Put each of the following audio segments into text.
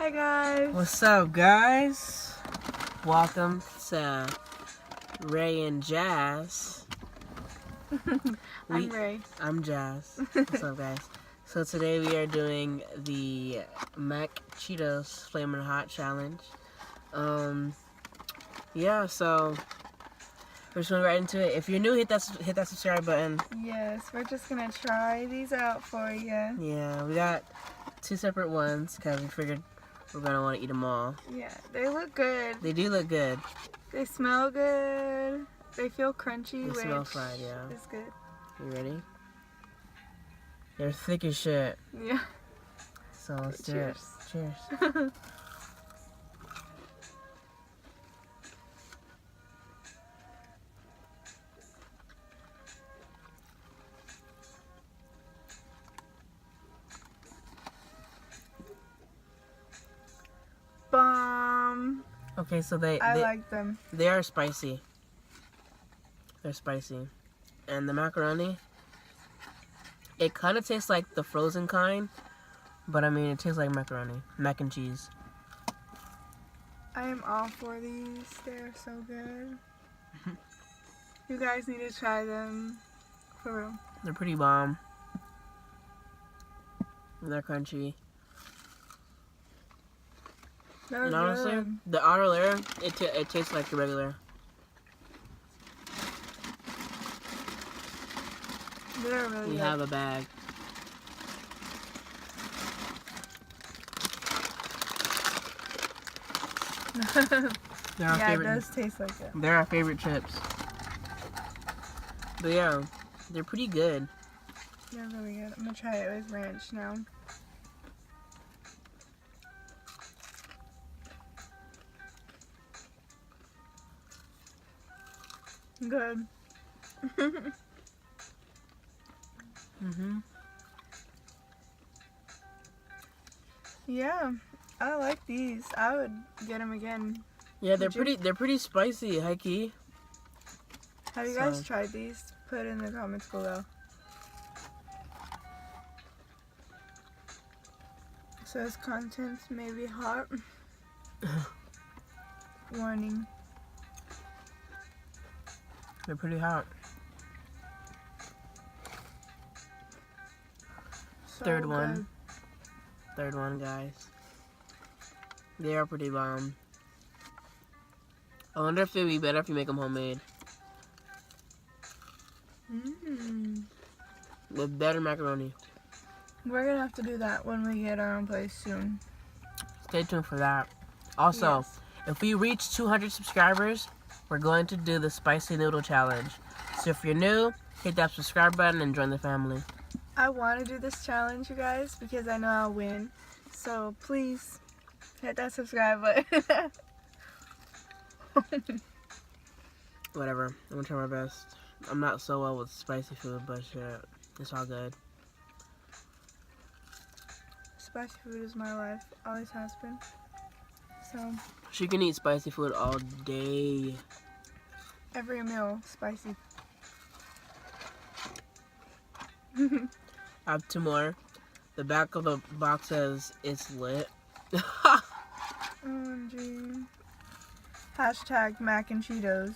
Hi guys. What's up, guys? Welcome to Ray and Jazz. I'm Ray. I'm Jazz. What's up, guys? So today we are doing the Mac Cheetos Flamin' Hot Challenge. Yeah, so we're just going right into it. If you're new, hit that subscribe button. Yes, we're just gonna try these out for you. Yeah, we got two separate ones because we figured we're gonna want to eat them all. Yeah, they look good. They do look good. They smell good. They feel crunchy, They which smell fried, yeah. is good. You ready? They're thick as shit. Yeah. So let's do it. Cheers. Bomb. Okay, so I like them. They are spicy. They're spicy. And the macaroni, it kind of tastes like the frozen kind, but I mean, it tastes like macaroni. Mac and cheese. I am all for these. They're so good. You guys need to try them. For real. They're pretty bomb. They're crunchy. They're And honestly, good. the outer layer, it tastes like the regular. They're really We good. have a bag. They're our Yeah, favorite. it does taste like it. They're our favorite chips. But yeah, they're pretty good. They're really good. I'm gonna try it with ranch now. Good. Yeah, I like these. I would get them again. Yeah, they're Would you? pretty. They're pretty spicy, high key. Have you guys tried these? Put it in the comments below. Says contents may be hot. Warning. They're pretty hot. So Third good. one. Third one, guys. They are pretty bomb. I wonder if it'd be better if you make them homemade. With better macaroni. We're gonna have to do that when we get our own place soon. Stay tuned for that. Also, Yes. if we reach 200 subscribers, we're going to do the spicy noodle challenge. So if you're new, hit that subscribe button and join the family. I want to do this challenge, you guys, because I know I'll win. So please hit that subscribe button. Whatever. I'm gonna try my best. I'm not so well with spicy food, but shit, it's all good. Spicy food is my life. Always has been. So She can eat spicy food all day. every meal spicy. I have two more. The back of the box says it's lit. OMG. Hashtag mac and Cheetos.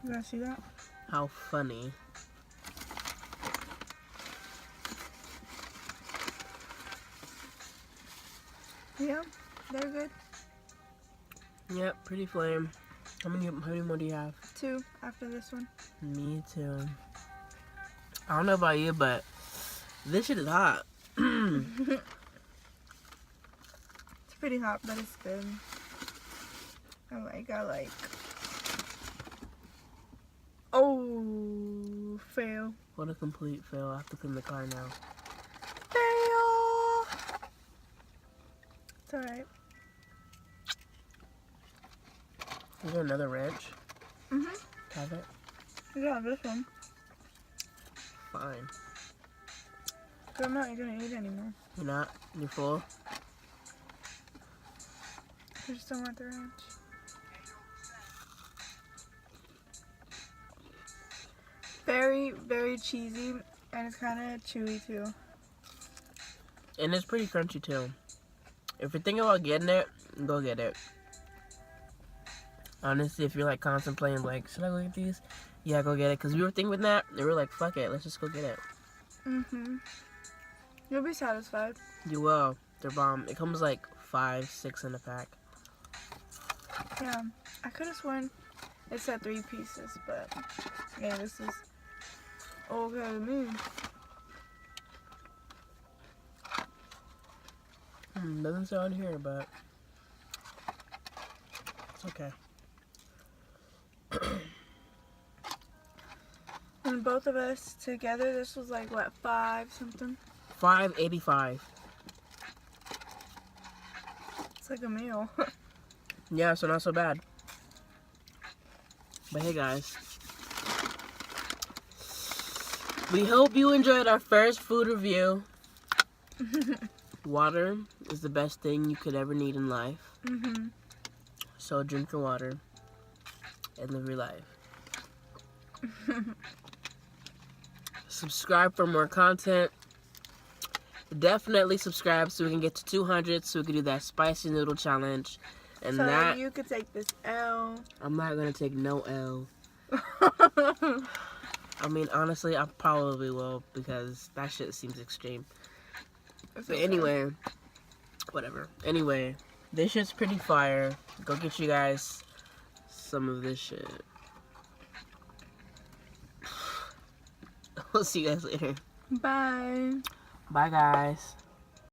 You guys see that? How funny. Yeah, they're good. Yep, pretty flame. How many more do you have? 2 after this one. Me too. I don't know about you, but this shit is hot. It's pretty hot, but it's good. I like. Oh, fail. What a complete fail. I have to clean the car now. Fail! It's alright. Is there another wrench? Have it? Yeah, this one. Fine. But I'm not gonna eat anymore. You're not? You're full? I just don't want the ranch. Very, very cheesy. And it's kind of chewy too. And it's pretty crunchy too. If you're thinking about getting it, go get it. Honestly, if you're like contemplating, like, should I go get these? Yeah, go get it. Because we were thinking with that, and we were like, fuck it, let's just go get it. You'll be satisfied. You will. They're bomb. It comes like 5, 6 in a pack. Yeah. I could have sworn it said 3 pieces, but yeah, this is okay to me. Doesn't say on here, but it's okay. And both of us together, this was like what, 5 something? $5.85. It's like a meal. Yeah, so not so bad. But hey guys, we hope you enjoyed our first food review. Water is the best thing you could ever need in life. So drink your water and live your life. Subscribe for more content. Definitely subscribe so we can get to 200 so we can do that spicy noodle challenge. And so that you could take this L. I'm not gonna take no L. I mean, honestly, I probably will because that shit seems extreme. It's But okay. anyway, whatever. Anyway, this shit's pretty fire. Go get you guys some of this shit. We'll see you guys later. Bye. Bye, guys.